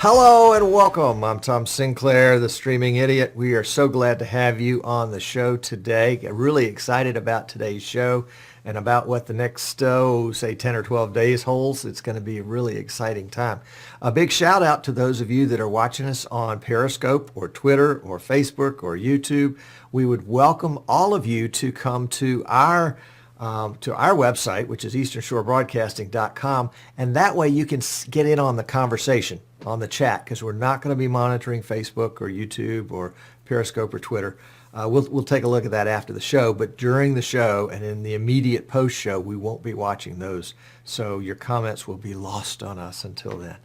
Hello and welcome. I'm Tom Sinclair, the Streaming Idiot. We are so glad to have you on the show today. Really excited about today's show and about what the next, say 10 or 12 days holds. It's going to be a really exciting time. A big shout out to those of you that are watching us on Periscope or Twitter or Facebook or YouTube. We would welcome all of you to come to our website, which is easternshorebroadcasting.com, and that way you can get in on the conversation, on the chat, because we're not going to be monitoring Facebook or YouTube or Periscope or Twitter. We'll take a look at that after the show, but during the show and in the immediate post-show, we won't be watching those, so your comments will be lost on us until then.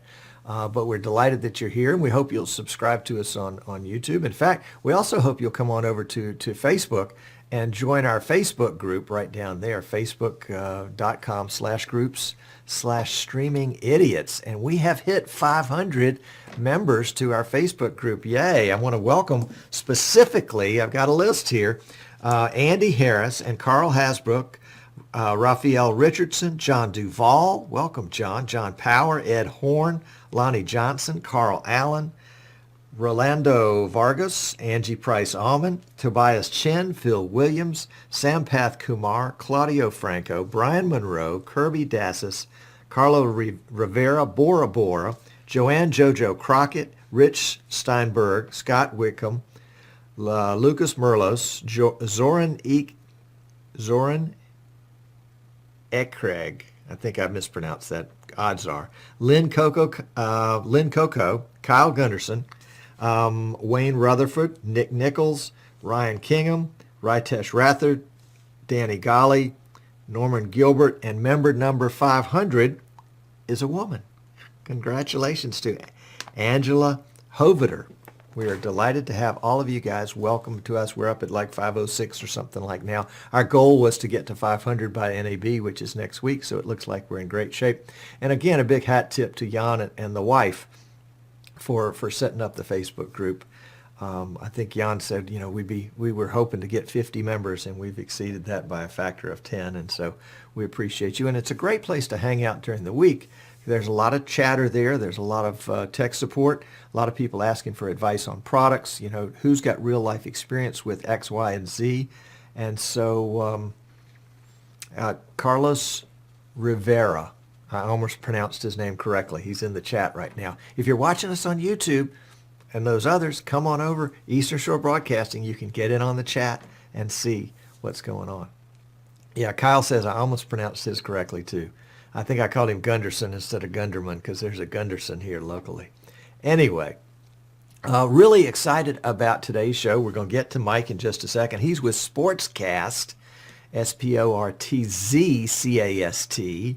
But we're delighted that you're here, and we hope you'll subscribe to us on YouTube. In fact, we also hope you'll come on over to Facebook and join our Facebook group right down there, facebook.com/groups/streaming idiots. And we have hit 500 members to our Facebook group. Yay. I want to welcome specifically, I've got a list here, Andy Harris and Carl Hasbrook, Raphael Richardson, John Duvall, welcome John, John Power, Ed Horn, Lonnie Johnson, Carl Allen, Rolando Vargas, Angie Price Almond, Tobias Chen, Phil Williams, Sampath Kumar, Claudio Franco, Brian Monroe, Kirby Dassis, Carlo Rivera, Bora Bora, Joanne Jojo Crockett, Rich Steinberg, Scott Wickham, Lucas Merlos, Zoran Ekreg, I think I mispronounced that, odds are, Lynn Coco, Kyle Gunderson, Wayne Rutherford, Nick Nichols, Ryan Kingham, Ritesh Rathod, Danny Golly, Norman Gilbert, and member number 500 is a woman. Congratulations to Angela Hoveder. We are delighted to have all of you guys. Welcome to us. We're up at like 506 or something like now. Our goal was to get to 500 by NAB, which is next week, so it looks like we're in great shape. And again, a big hat tip to Jan and the wife for setting up the Facebook group. I think Jan said, we were hoping to get 50 members, and we've exceeded that by a factor of 10, and so we appreciate you. And it's a great place to hang out during the week. There's a lot of chatter there. There's a lot of tech support, a lot of people asking for advice on products, who's got real life experience with X, Y, and Z. And so Carlos Rivera, I almost pronounced his name correctly. He's in the chat right now. If you're watching us on YouTube and those others, come on over, Eastern Shore Broadcasting. You can get in on the chat and see what's going on. Yeah, Kyle says I almost pronounced his correctly too. I think I called him Gunderson instead of Gunderman because there's a Gunderson here locally. Anyway, really excited about today's show. We're going to get to Mike in just a second. He's with SportzCast, SportzCast.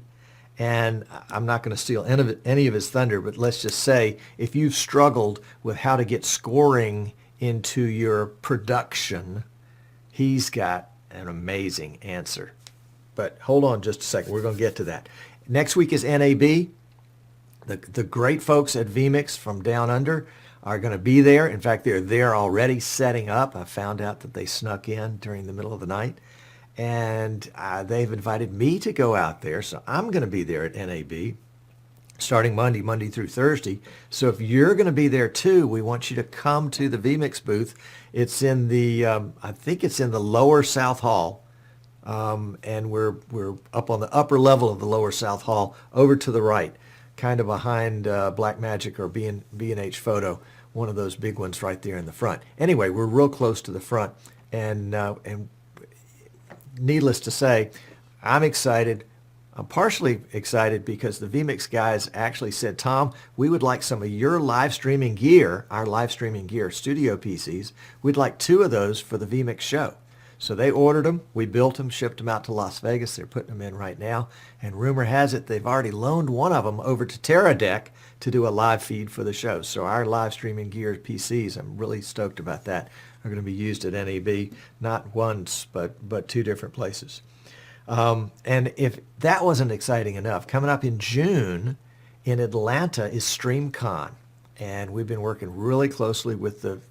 And I'm not going to steal any of his thunder, but let's just say if you've struggled with how to get scoring into your production, he's got an amazing answer. But hold on just a second. We're going to get to that. Next week is NAB. The great folks at vMix from Down Under are going to be there. In fact, they're there already setting up. I found out that they snuck in during the middle of the night. And they've invited me to go out there, so I'm going to be there at NAB starting Monday through Thursday. So if you're going to be there too, we want you to come to the vMix booth. It's in the, I think it's in the lower South Hall, and we're up on the upper level of the lower South Hall, over to the right, kind of behind Blackmagic or B&H Photo, one of those big ones right there in the front. Anyway, we're real close to the front, and needless to say, I'm excited. I'm partially excited because the vMix guys actually said, Tom, we would like some of your live streaming gear, our live streaming gear, studio PCs. We'd like 2 of those for the vMix show. So they ordered them. We built them, shipped them out to Las Vegas. They're putting them in right now. And rumor has it they've already loaned one of them over to TerraDeck to do a live feed for the show. So our live streaming gear PCs, I'm really stoked about that, are going to be used at NAB, not once, but 2 different places. And if that wasn't exciting enough, coming up in June in Atlanta is StreamCon. And we've been working really closely with the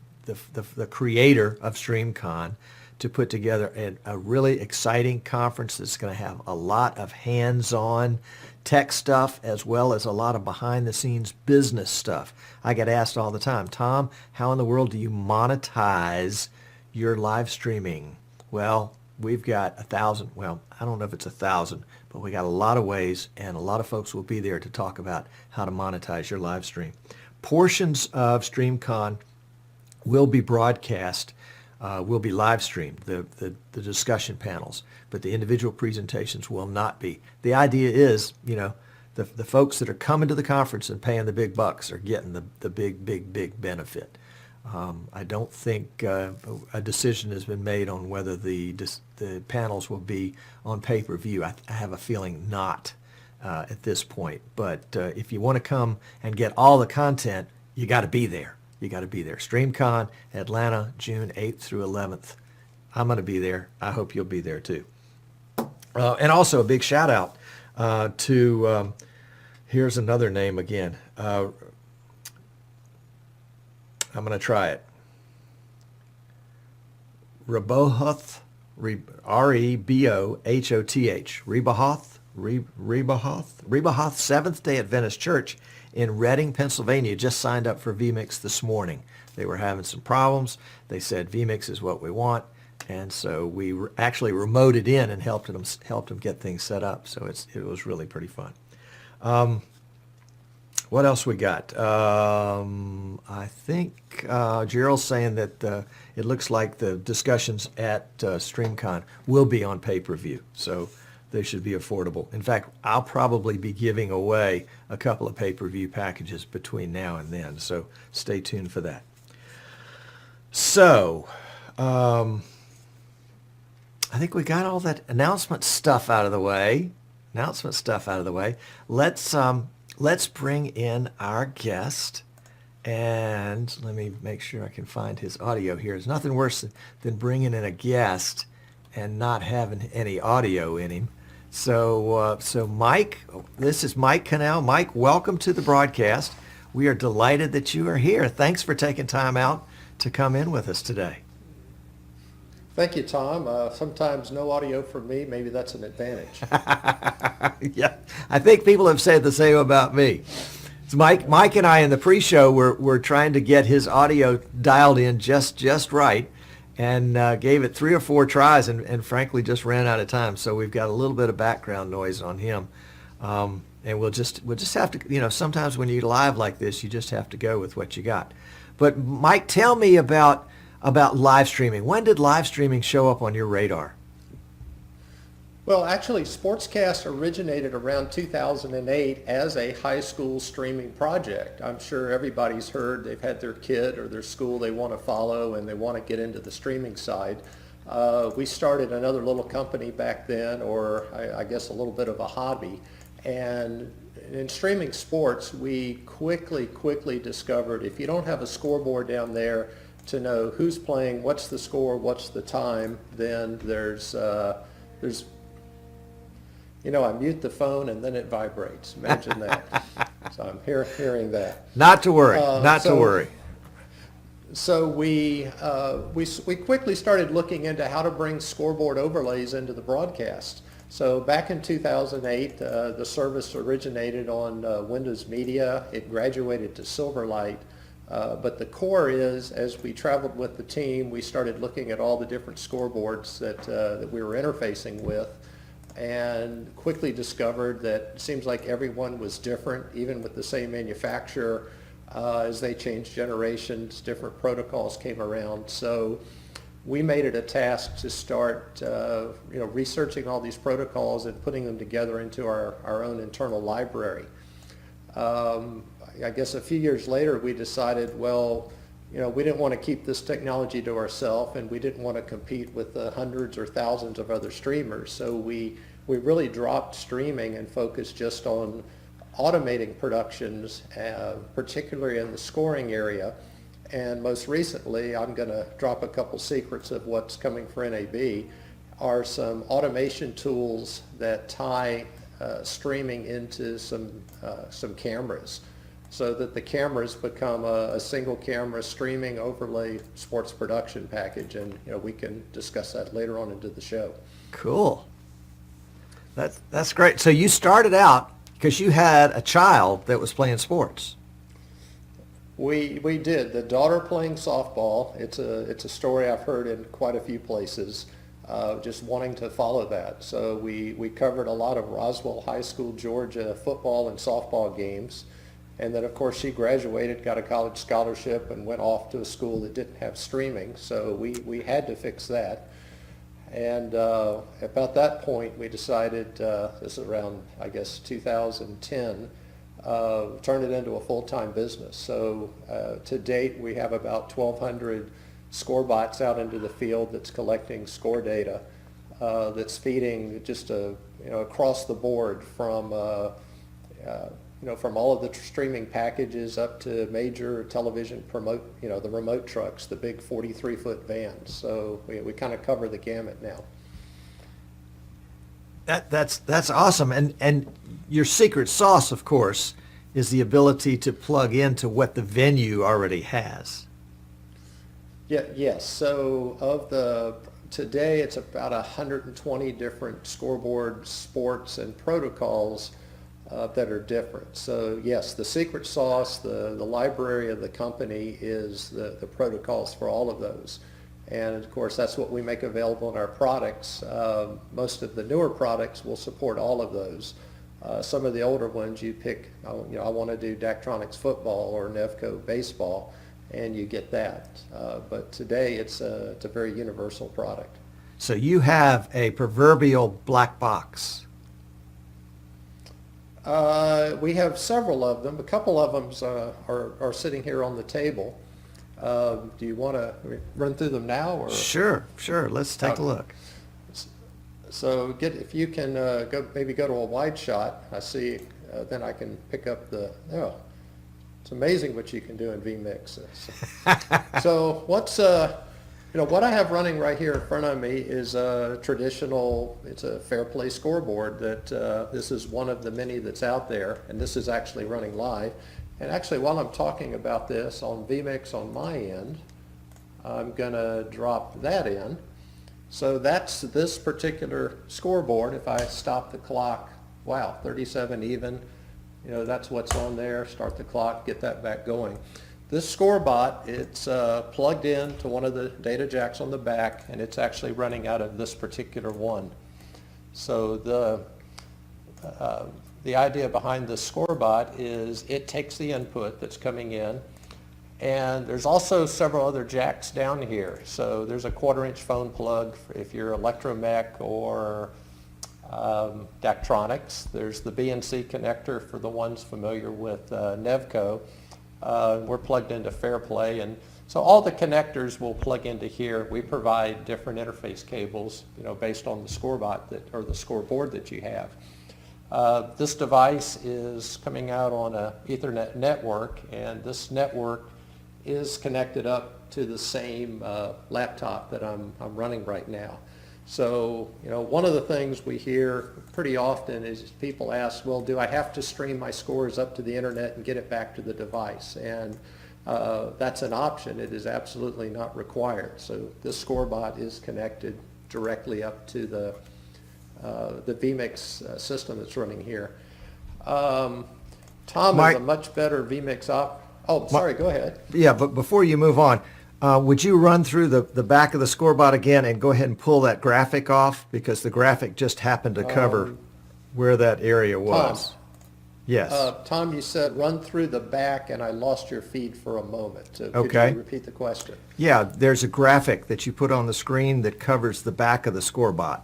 creator of StreamCon, to put together a really exciting conference that's going to have a lot of hands-on tech stuff as well as a lot of behind-the-scenes business stuff. I get asked all the time, Tom, how in the world do you monetize your live streaming? Well, we've got 1,000, well, I don't know if it's 1,000, but we got a lot of ways, and a lot of folks will be there to talk about how to monetize your live stream. Portions of StreamCon will be broadcast, will be live streamed, the discussion panels, but the individual presentations will not be. The idea is, the folks that are coming to the conference and paying the big bucks are getting the big benefit. I don't think a decision has been made on whether the panels will be on pay-per-view. I have a feeling not at this point. But if you want to come and get all the content, you got to be there. You got to be there. StreamCon, Atlanta, June 8th through 11th. I'm going to be there. I hope you'll be there too. And also a big shout out to, here's another name again. I'm going to try it. Rebohoth, R-E-B-O-H-O-T-H. Rebohoth Seventh Day Adventist Church in Reading, Pennsylvania just signed up for vMix this morning. They were having some problems. They said vMix is what we want, and so we actually remoted in and helped them get things set up. So it was really pretty fun. What else we got? I think Gerald's saying that it looks like the discussions at StreamCon will be on pay-per-view, so they should be affordable. In fact, I'll probably be giving away a couple of pay-per-view packages between now and then, so stay tuned for that. So, I think we got all that announcement stuff out of the way. Let's bring in our guest, and let me make sure I can find his audio here. There's nothing worse than bringing in a guest and not having any audio in him. So Mike, this is Mike Connell. Mike, welcome to the broadcast. We are delighted that you are here. Thanks for taking time out to come in with us today. Thank you, Tom. Sometimes no audio from me. Maybe that's an advantage. Yeah, I think people have said the same about me. So Mike and I in the pre-show were trying to get his audio dialed in just right, and gave it 3 or 4 tries, and frankly just ran out of time. So we've got a little bit of background noise on him, and we'll just have to, sometimes when you live like this, you just have to go with what you got. But Mike, tell me about live streaming. When did live streaming show up on your radar? Well, actually, SportzCast originated around 2008 as a high school streaming project. I'm sure everybody's heard they've had their kid or their school they want to follow and they want to get into the streaming side. We started another little company back then, or I guess a little bit of a hobby. And in streaming sports, we quickly discovered if you don't have a scoreboard down there to know who's playing, what's the score, what's the time, then there's I mute the phone and then it vibrates. Imagine that. So I'm hearing that. Not to worry. To worry. So we quickly started looking into how to bring scoreboard overlays into the broadcast. So back in 2008, the service originated on Windows Media. It graduated to Silverlight. But the core is, as we traveled with the team, we started looking at all the different scoreboards that we were interfacing with, and quickly discovered that it seems like everyone was different, even with the same manufacturer. As they changed generations, different protocols came around. So we made it a task to start researching all these protocols and putting them together into our own internal library. I guess a few years later we decided, we didn't want to keep this technology to ourselves, and we didn't want to compete with the hundreds or thousands of other streamers. So we really dropped streaming and focused just on automating productions, particularly in the scoring area. And most recently, I'm going to drop a couple secrets of what's coming for NAB, are some automation tools that tie streaming into some cameras. so that the cameras become a single camera streaming overlay sports production package. And we can discuss that later on into the show. Cool. That's great. So you started out because you had a child that was playing sports. We did. The daughter playing softball. It's a story I've heard in quite a few places. Just wanting to follow that. So we covered a lot of Roswell High School, Georgia football and softball games. And then, of course, she graduated, got a college scholarship, and went off to a school that didn't have streaming. So we had to fix that. And about that point, we decided, this is around, I guess, 2010, turn it into a full-time business. So to date, we have about 1,200 ScoreBots out into the field that's collecting score data, that's feeding just across the board from from all of the streaming packages up to major television the remote trucks, the big 43-foot vans. So we kind of cover the gamut now. That's awesome. And your secret sauce, of course, is the ability to plug into what the venue already has. Yeah, yes. So today it's about 120 different scoreboard sports and protocols that are different. So yes, the secret sauce, the library of the company is the protocols for all of those. And of course, that's what we make available in our products. Most of the newer products will support all of those. Some of the older ones you pick, I want to do Daktronics football or Nevco baseball, and you get that. But today it's a very universal product. So you have a proverbial black box. We have several of them. A couple of them are sitting here on the table. Do you want to run through them now? Or? Sure. Let's take a look. So if you can maybe go to a wide shot. I see. Then I can pick up it's amazing what you can do in vMix. So what I have running right here in front of me is a traditional, it's a Fair Play scoreboard that this is one of the many that's out there, and this is actually running live. And actually, while I'm talking about this on vMix on my end, I'm going to drop that in. So that's this particular scoreboard. If I stop the clock, wow, 37 even, that's what's on there. Start the clock, get that back going. This ScoreBot, it's plugged in to one of the data jacks on the back, and it's actually running out of this particular one. So the idea behind the ScoreBot is it takes the input that's coming in, and there's also several other jacks down here. So there's a 1/4-inch phone plug if you're electromech or Daktronics. There's the BNC connector for the ones familiar with Nevco. We're plugged into Fair Play, and so all the connectors will plug into here. We provide different interface cables, based on the ScoreBot or the scoreboard that you have. This device is coming out on an Ethernet network, and this network is connected up to the same laptop that I'm running right now. So, one of the things we hear pretty often is people ask, well, do I have to stream my scores up to the internet and get it back to the device? And that's an option. It is absolutely not required. So this ScoreBot is connected directly up to the vMix system that's running here. Tom Mike, is a much better vMix Oh, sorry, go ahead. Yeah, but before you move on, would you run through the back of the ScoreBot again and go ahead and pull that graphic off? Because the graphic just happened to cover where that area was. Tom, yes. Tom, you said run through the back, and I lost your feed for a moment. So Okay. Could you repeat the question? Yeah, there's a graphic that you put on the screen that covers the back of the ScoreBot.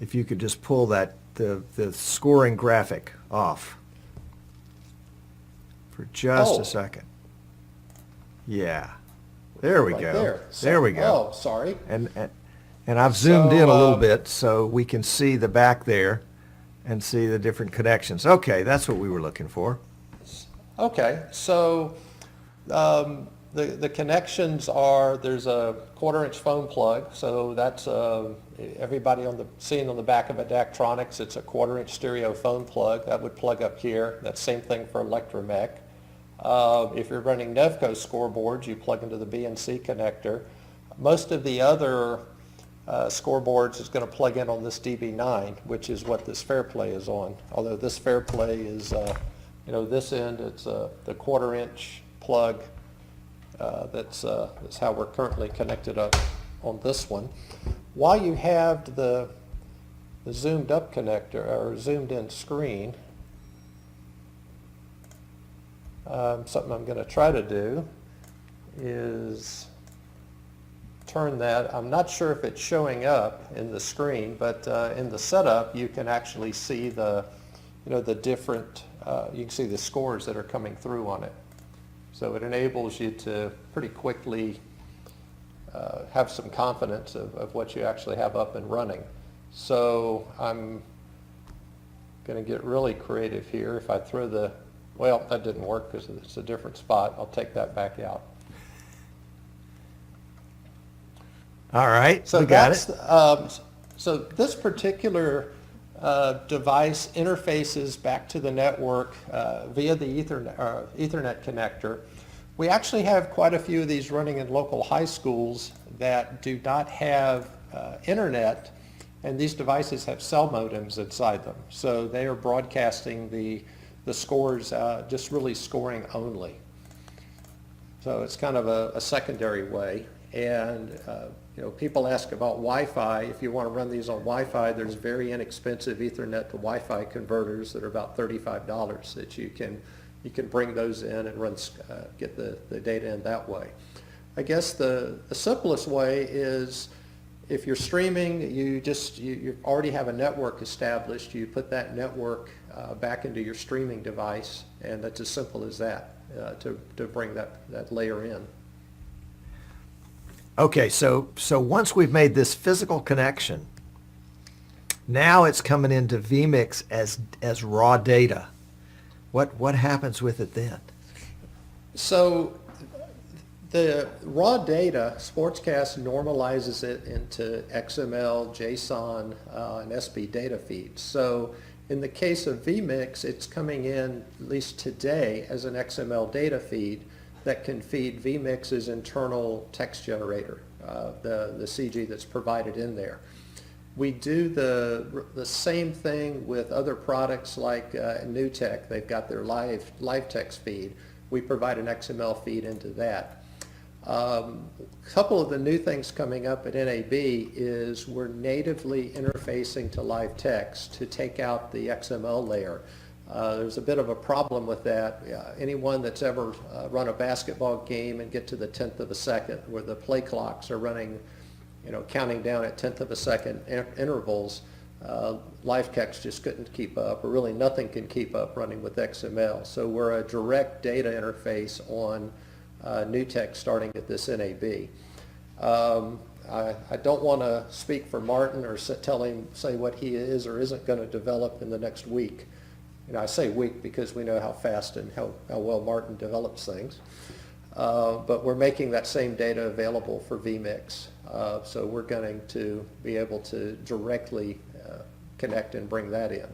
If you could just pull the scoring graphic off for just a second. Yeah. There we Right go. there. There we go. Oh, sorry. And I've zoomed in a little So, bit so we can see the back there and see the different connections. Okay, that's what we were looking for. Okay, so The connections are, there's a 1/4-inch phone plug, so that's everybody seeing on the back of a Daktronics, it's a 1/4-inch stereo phone plug. That would plug up here. That's same thing for Electromech. If you're running Nevco scoreboards, you plug into the BNC connector. Most of the other scoreboards is going to plug in on this DB9, which is what this Fairplay is on. Although this Fairplay is, this end, it's the 1/4-inch plug. That's how we're currently connected up on this one. While you have the zoomed up connector or zoomed in screen, something I'm going to try to do is turn that. I'm not sure if it's showing up in the screen, but in the setup you can actually see the different, you can see the scores that are coming through on it. So it enables you to pretty quickly have some confidence of what you actually have up and running. So I'm going to get really creative here. If I throw well, that didn't work because it's a different spot. I'll take that back out. All right, So we got it. So this particular device interfaces back to the network via the Ethernet connector. We actually have quite a few of these running in local high schools that do not have internet, and these devices have cell modems inside them. So they are broadcasting the scores, just really scoring only. So it's kind of a secondary way. And people ask about Wi-Fi. If you want to run these on Wi-Fi, there's very inexpensive Ethernet to Wi-Fi converters that are about $35 that you can bring those in and get the data in that way. I guess the simplest way is if you're streaming, you already have a network established. You put that network back into your streaming device, and that's as simple as that to bring that layer in. Okay, so once we've made this physical connection, now it's coming into vMix as raw data. What happens with it then? So the raw data, SportzCast normalizes it into XML, JSON, and SB data feeds. So in the case of vMix, it's coming in, at least today, as an XML data feed that can feed vMix's internal text generator, the CG that's provided in there. We do the same thing with other products like NewTek. They've got their live text feed. We provide an XML feed into that. A couple of the new things coming up at NAB is we're natively interfacing to live text to take out the XML layer. There's a bit of a problem with that. Anyone that's ever run a basketball game and get to the 10th of a second where the play clocks are running, counting down at 10th of a second intervals, live text just couldn't keep up, or really nothing can keep up running with XML. So we're a direct data interface on NewTek starting at this NAB. I don't want to speak for Martin or say what he is or isn't going to develop in the next week. I say week because we know how fast and how well Martin develops things. But we're making that same data available for vMix. So we're going to be able to directly connect and bring that in.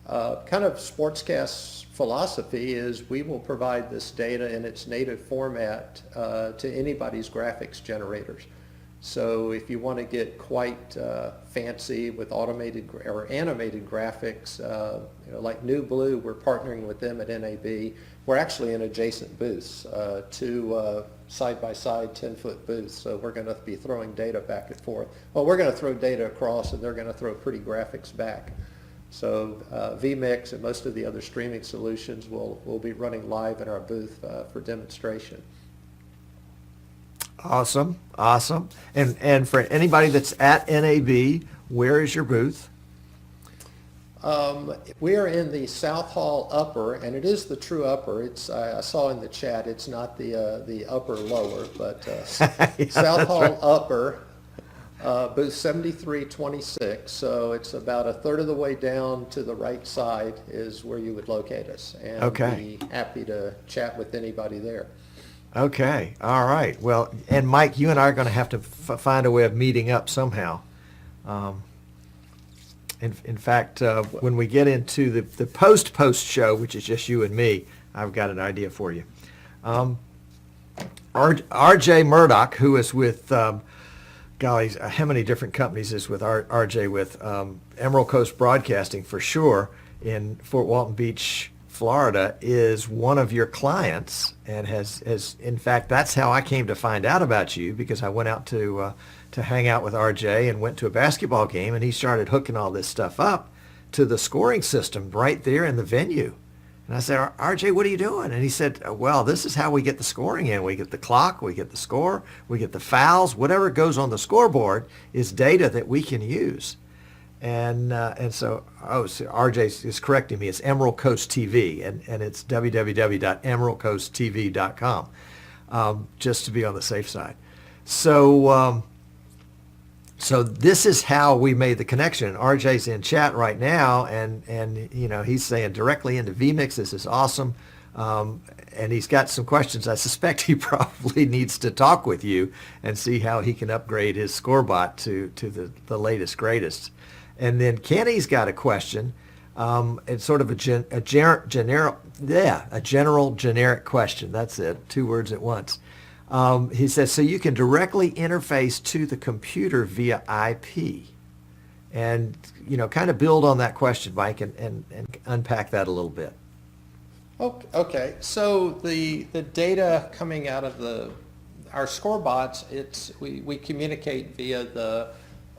Kind of SportzCast's philosophy is we will provide this data in its native format to anybody's graphics generators. So if you want to get quite fancy with automated or animated graphics, like New Blue, we're partnering with them at NAB. We're actually in adjacent booths, two side-by-side 10-foot booths. So we're going to be throwing data back and forth. Well, we're going to throw data across, and they're going to throw pretty graphics back. So vMix and most of the other streaming solutions will be running live in our booth for demonstration. Awesome. And for anybody that's at NAB, where is your booth? We are in the South Hall upper, and it is the true upper. I saw in the chat it's not the upper lower, but Yeah, South Hall right. upper, booth 7326. So it's about a third of the way down to the right side is where you would locate us, and Okay. be happy to chat with anybody there. Okay. All right. Well, and Mike, you and I are going to have to find a way of meeting up somehow. Um, in fact, when we get into the post show, which is just you and me, I've got an idea for you. RJ Murdoch, who is with, golly, how many different companies is with RJ with Emerald Coast Broadcasting for sure in Fort Walton Beach, Florida, is one of your clients, and has in fact, that's how I came to find out about you, because I went out to hang out with RJ and went to a basketball game, and he started hooking all this stuff up to the scoring system right there in the venue. And I said, RJ, what are you doing? And he said, well, this is how we get the scoring in. We get the clock, we get the score, we get the fouls, whatever goes on the scoreboard is data that we can use. And so RJ is correcting me. It's Emerald Coast TV, and it's www.emeraldcoasttv.com, just to be on the safe side. So so this is how we made the connection. RJ's in chat right now, and he's saying directly into vMix. This is awesome, and he's got some questions. I suspect he probably needs to talk with you and see how he can upgrade his ScoreBot to the latest greatest. And then Kenny's got a question. It's sort of a general generic question. That's it. 2 words at once. He says, so you can directly interface to the computer via IP. And, kind of build on that question, Mike, and unpack that a little bit. Okay, so the data coming out of our ScoreBots, we communicate via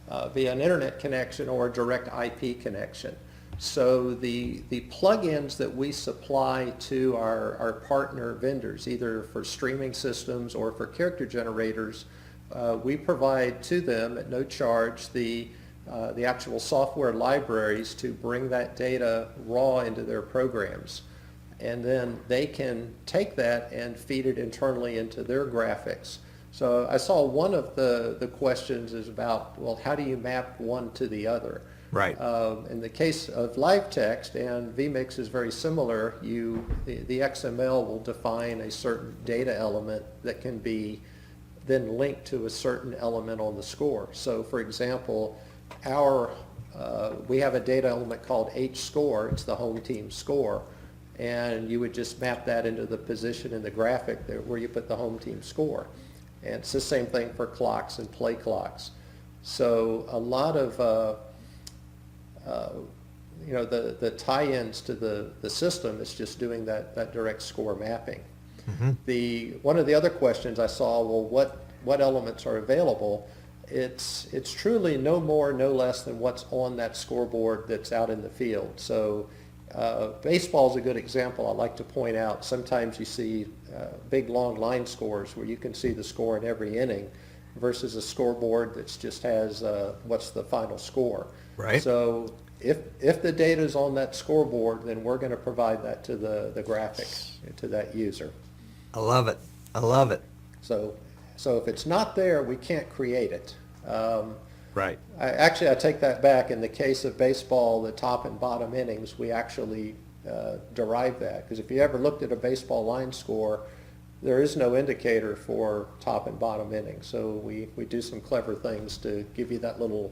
an internet connection or a direct IP connection. So the plugins that we supply to our partner vendors, either for streaming systems or for character generators, we provide to them at no charge the actual software libraries to bring that data raw into their programs. And then they can take that and feed it internally into their graphics. So I saw one of the questions is about, well, how do you map one to the other? Right. In the case of live text, and vMix is very similar, the XML will define a certain data element that can be then linked to a certain element on the score. So for example, we have a data element called HScore, it's the home team score, and you would just map that into the position in the graphic where you put the home team score. And it's the same thing for clocks and play clocks. So a lot of the tie-ins to the system is just doing that direct score mapping. Mm-hmm. One of the other questions I saw, well, what elements are available? It's truly no more, no less than what's on that scoreboard that's out in the field. So baseball is a good example I like to point out. Sometimes you see big long line scores where you can see the score in every inning versus a scoreboard that just has what's the final score. Right. So if the data is on that scoreboard, then we're going to provide that to the graphic, to that user. I love it. I love it. So if it's not there, we can't create it. Right. I take that back. In the case of baseball, the top and bottom innings, we actually derive that. Because if you ever looked at a baseball line score, there is no indicator for top and bottom innings. So we do some clever things to give you that little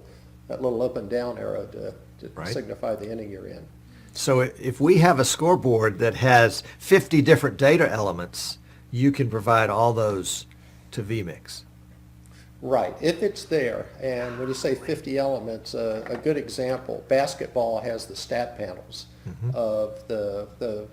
up and down arrow to right. signify the inning you're in. So if we have a scoreboard that has 50 different data elements, you can provide all those to vMix. Right, if it's there. And when you say 50 elements, a good example, basketball has the stat panels mm-hmm. of the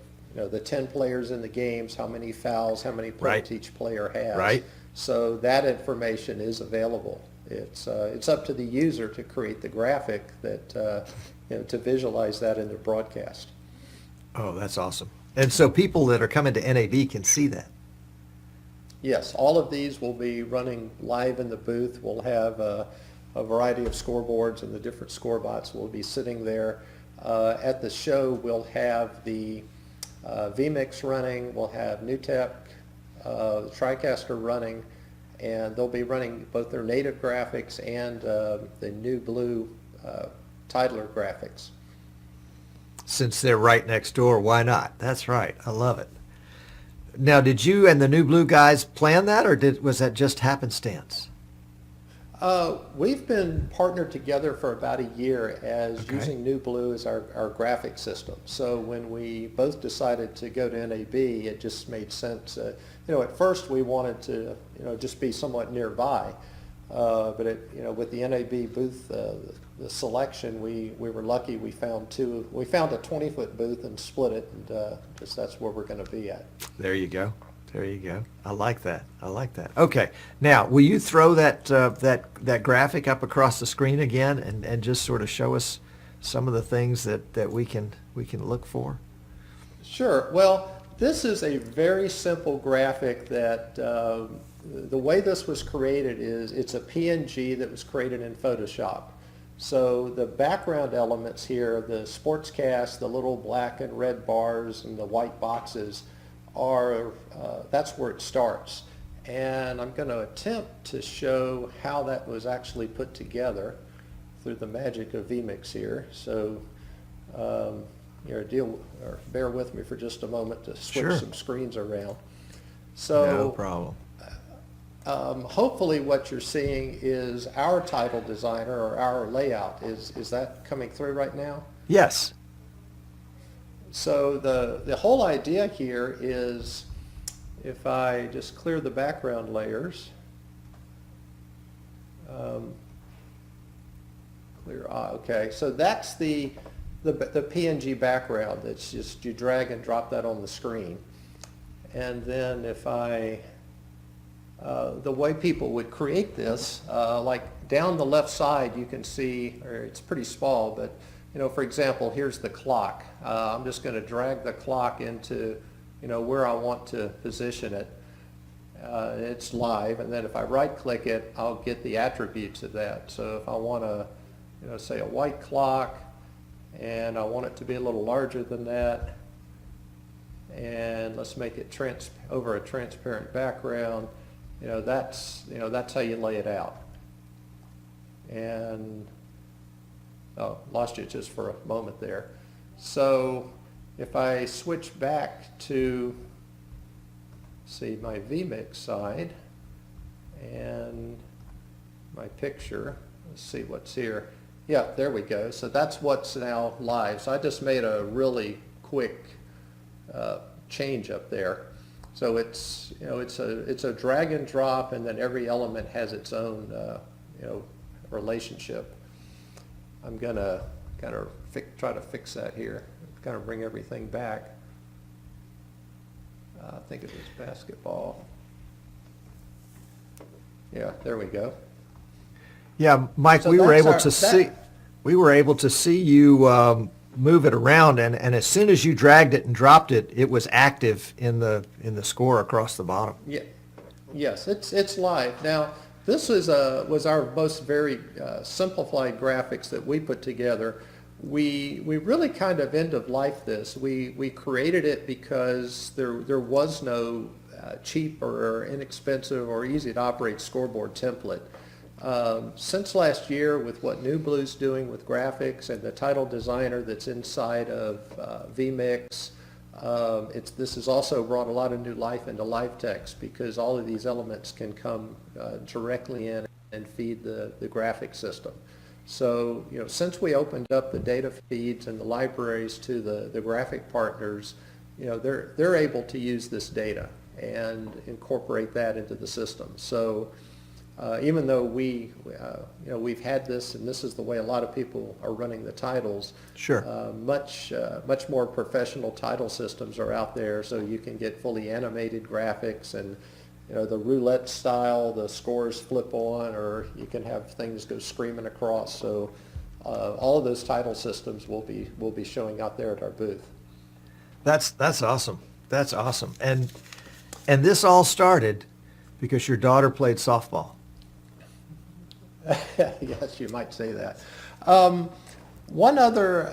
10 players in the games, how many fouls, how many points right. each player has. Right. So that information is available. It's up to the user to create the graphic that to visualize that in their broadcast. Oh, that's awesome. And so people that are coming to NAB can see that. Yes, all of these will be running live in the booth. We'll have a variety of scoreboards, and the different ScoreBots will be sitting there. At the show, we'll have the vMix running, we'll have NewTek, the TriCaster running, and they'll be running both their native graphics and the new blue Tidler graphics. Since they're right next door, why not? That's right. I love it. Now, did you and the New Blue guys plan that, or was that just happenstance? We've been partnered together for about a year as Okay. using New Blue as our graphic system. So when we both decided to go to NAB, it just made sense. At first we wanted to, just be somewhat nearby. But with the NAB booth, the selection, we were lucky. We found a 20-foot booth and split it, and just that's where we're going to be at. There you go. There you go. I like that. I like that. Okay. Now, will you throw that graphic up across the screen again and just sort of show us some of the things that we can look for? Sure. Well, this is a very simple graphic that the way this was created is it's a PNG that was created in Photoshop. So the background elements here, the SportzCast, the little black and red bars and the white boxes are, that's where it starts. And I'm going to attempt to show how that was actually put together through the magic of vMix here. So bear with me for just a moment to switch Sure. some screens around. So No problem. hopefully what you're seeing is our title designer or our layout. Is that coming through right now? Yes. So the whole idea here is, if I just clear the background layers, okay, so that's the PNG background. That's just, you drag and drop that on the screen. And then if I, the way people would create this, like down the left side you can see, or it's pretty small, but for example, here's the clock. I'm just going to drag the clock into, where I want to position it. It's live, and then if I right-click it, I'll get the attributes of that. So if I want to, say a white clock, and I want it to be a little larger than that, and let's make it over a transparent background. That's how you lay it out. And lost you just for a moment there. So if I switch back to, see, my vMix side and my picture, let's see what's here. Yeah, there we go. So that's what's now live. So I just made a really quick change up there. So it's a drag and drop, and then every element has its own relationship. I'm gonna kind of try to fix that here, kind of bring everything back. I think it was basketball. Yeah, there we go. Yeah, Mike, So we were that's able to see you move it around, and as soon as you dragged it and dropped it, it was active in the score across the bottom. Yeah, yes, it's live now. This was our most very simplified graphics that we put together. We really kind of end of life this. We created it because there was no cheap or inexpensive or easy to operate scoreboard template. Since last year, with what New Blue's doing with graphics and the title designer that's inside of vMix, this has also brought a lot of new life into live text, because all of these elements can come directly in and feed the graphic system. So, since we opened up the data feeds and the libraries to the graphic partners, they're able to use this data and incorporate that into the system. So even though we've had this, and this is the way a lot of people are running the titles. Sure. Much more professional title systems are out there, so you can get fully animated graphics, and the roulette style, the scores flip on, or you can have things go screaming across. So all of those title systems will be showing out there at our booth. That's awesome. That's awesome. And this all started because your daughter played softball. Yes, you might say that. One other,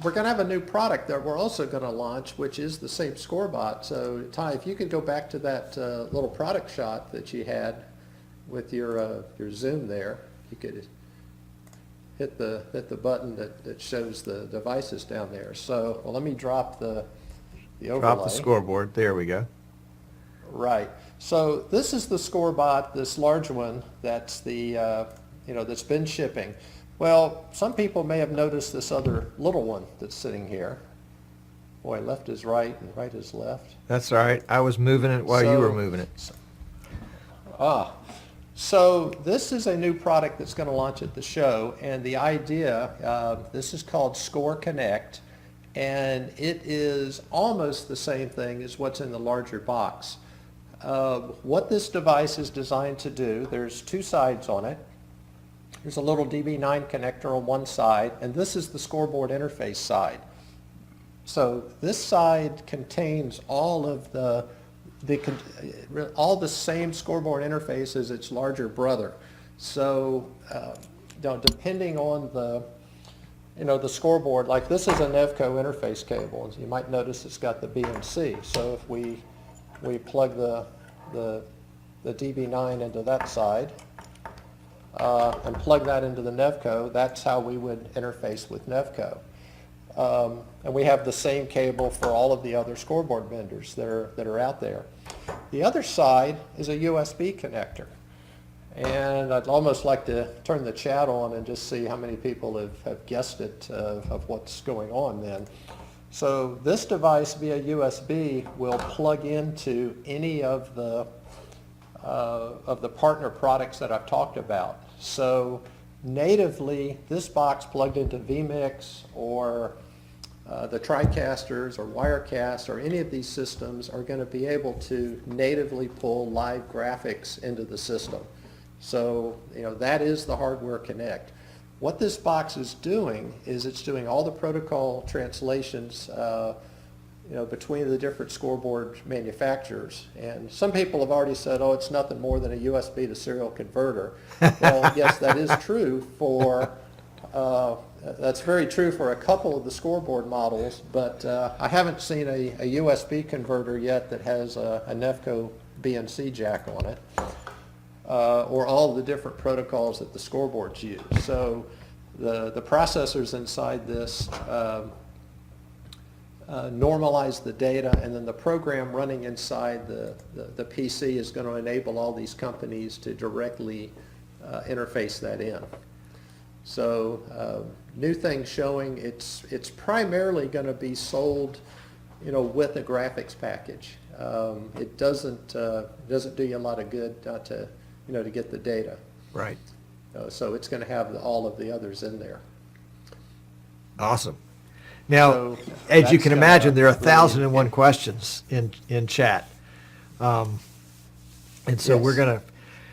we're going to have a new product that we're also going to launch, which is the same ScoreBot. So, Ty, if you could go back to that little product shot that you had with your Zoom there, you could hit the button that shows the devices down there. So, well, let me drop the the overlay. Drop the scoreboard. There we go. Right. So this is the ScoreBot, this large one that's that's been shipping. Well, some people may have noticed this other little one that's sitting here. Boy, left is right and right is left. That's all right. I was moving it while you were moving it. So this is a new product that's going to launch at the show, and the idea, this is called Score Connect, and it is almost the same thing as what's in the larger box. What this device is designed to do, there's two sides on it. There's a little DB9 connector on one side, and this is the scoreboard interface side. So this side contains all of all the same scoreboard interface as its larger brother. So depending on the scoreboard, like this is a Nevco interface cable, and you might notice it's got the BMC. So if we plug the DB9 into that side and plug that into the Nevco, that's how we would interface with Nevco. And we have the same cable for all of the other scoreboard vendors that are out there. The other side is a USB connector. And I'd almost like to turn the chat on and just see how many people have guessed it of what's going on then. So this device via USB will plug into any of the partner products that I've talked about. So natively, this box plugged into vMix or the TriCasters or Wirecast or any of these systems are going to be able to natively pull live graphics into the system. So that is the hardware connect. What this box is doing is it's doing all the protocol translations between the different scoreboard manufacturers. And some people have already said, oh, it's nothing more than a USB to serial converter. Well, yes, that is true for, that's very true for a couple of the scoreboard models, but I haven't seen a USB converter yet that has a Nevco BNC jack on it, or all the different protocols that the scoreboards use. So the processors inside this normalize the data, and then the program running inside the PC is going to enable all these companies to directly interface that in. So new thing showing, it's primarily going to be sold with a graphics package. It doesn't do you a lot of good to get the data. Right. So it's going to have all of the others in there. Awesome. Now, So as you that's can gonna imagine, there are really- 1,001 questions in chat. And so Yes. we're going to,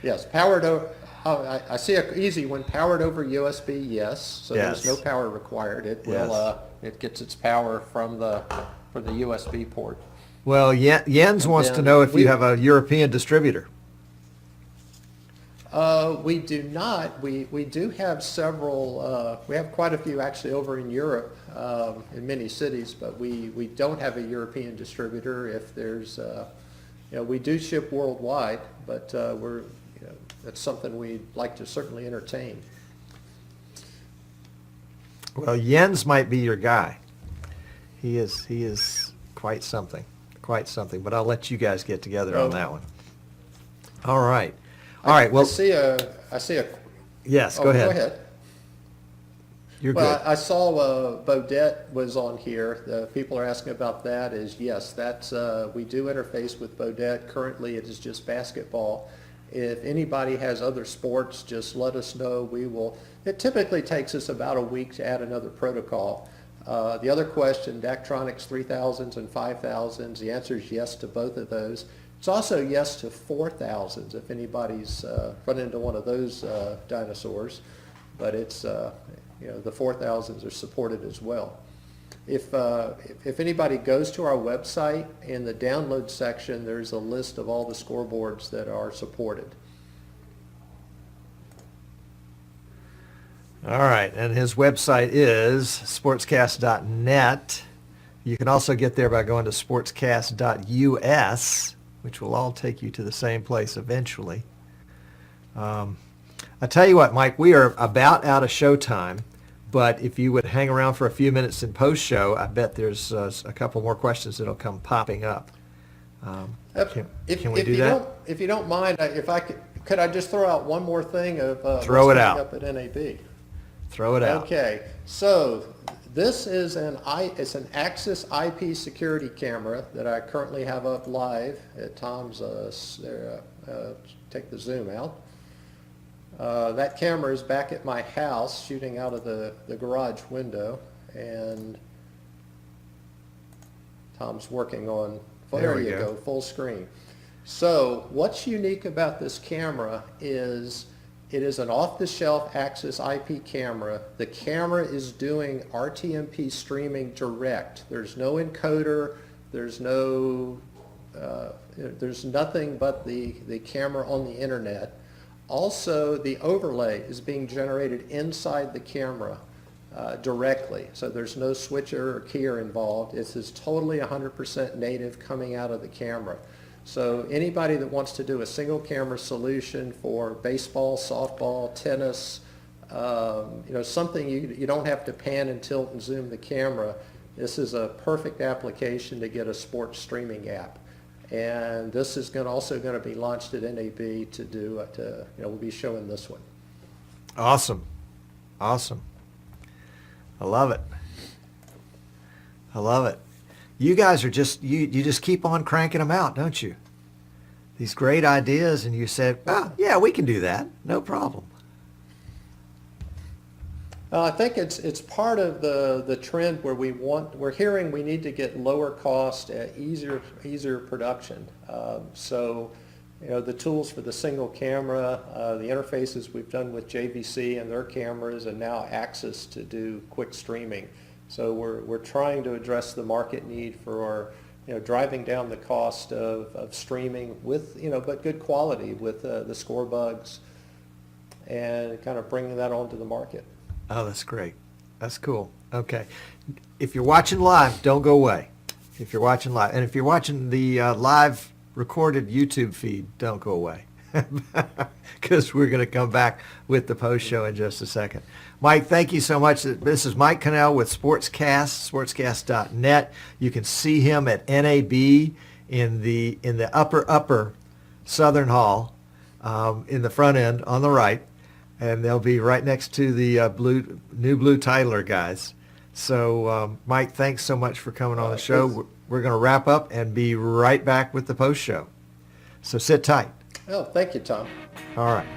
Yes, powered over. Oh, I see an easy one. Powered over USB, yes. So Yes. there's no power required. It will. Yes. It gets its power from the USB port. well, Jens wants to then know if you we- have a European distributor. We do not. We do have several. We have quite a few actually over in Europe, in many cities, but we don't have a European distributor. If there's, we do ship worldwide, but that's something we'd like to certainly entertain. Well, Jens might be your guy. He is quite something, but I'll let you guys get together on that one. All right. All right, well, I see a. yes, Oh, go ahead. Go ahead. You're Well, good. I saw Bodette was on here. The people are asking about that. Is yes, that's we do interface with Bodette. Currently, it is just basketball. If anybody has other sports, just let us know. We will. It typically takes us about a week to add another protocol. The other question, Daktronics 3000s and 5000s. The answer is yes to both of those. It's also yes to 4000s if anybody's run into one of those dinosaurs, but it's the 4000s are supported as well. If anybody goes to our website, in the download section, there's a list of all the scoreboards that are supported. All right, and his website is sportscast.net. You can also get there by going to sportscast.us, which will all take you to the same place eventually. I tell you what, Mike, we are about out of show time, but if you would hang around for a few minutes in post-show, I bet there's a couple more questions that'll come popping up. Can we do that? If you don't mind, if I could I just throw out one more thing of Throw it what's out. coming up at NAB? Throw it out. Okay, so this is it's an Axis IP security camera that I currently have up live at Tom's. Take the zoom out. That camera is back at my house, shooting out of the garage window, and Tom's working on. There you go, full screen. So what's unique about this camera is it is an off-the-shelf Axis IP camera. The camera is doing RTMP streaming direct. There's no encoder. There's no. There's nothing but the camera on the internet. Also, the overlay is being generated inside the camera directly. So there's no switcher or keyer involved. This is totally 100% native coming out of the camera. So anybody that wants to do a single camera solution for baseball, softball, tennis, something you don't have to pan and tilt and zoom the camera, this is a perfect application to get a sports streaming app. And this is also going to be launched at NAB we'll be showing this one. Awesome. I love it. You guys are you just keep on cranking them out, don't you? These great ideas, and you said, oh, yeah, we can do that. No problem. I think it's part of the trend where we're hearing we need to get lower cost, easier production. The tools for the single camera, the interfaces we've done with JVC and their cameras, and now Axis to do quick streaming. So we're trying to address the market need for driving down the cost of streaming with but good quality with the Scorebugs, and kind of bringing that onto the market. Oh, that's great. That's cool. Okay. If you're watching live, don't go away. If you're watching live. And if you're watching the live recorded YouTube feed, don't go away. Because we're going to come back with the post show in just a second. Mike, thank you so much. This is Mike Connell with SportzCast, sportscast.net. You can see him at NAB in the upper southern hall, in the front end on the right. And they'll be right next to the new blue Tyler guys. So, Mike, thanks so much for coming on the show. We're going to wrap up and be right back with the post show. So sit tight. Oh, thank you, Tom. All right.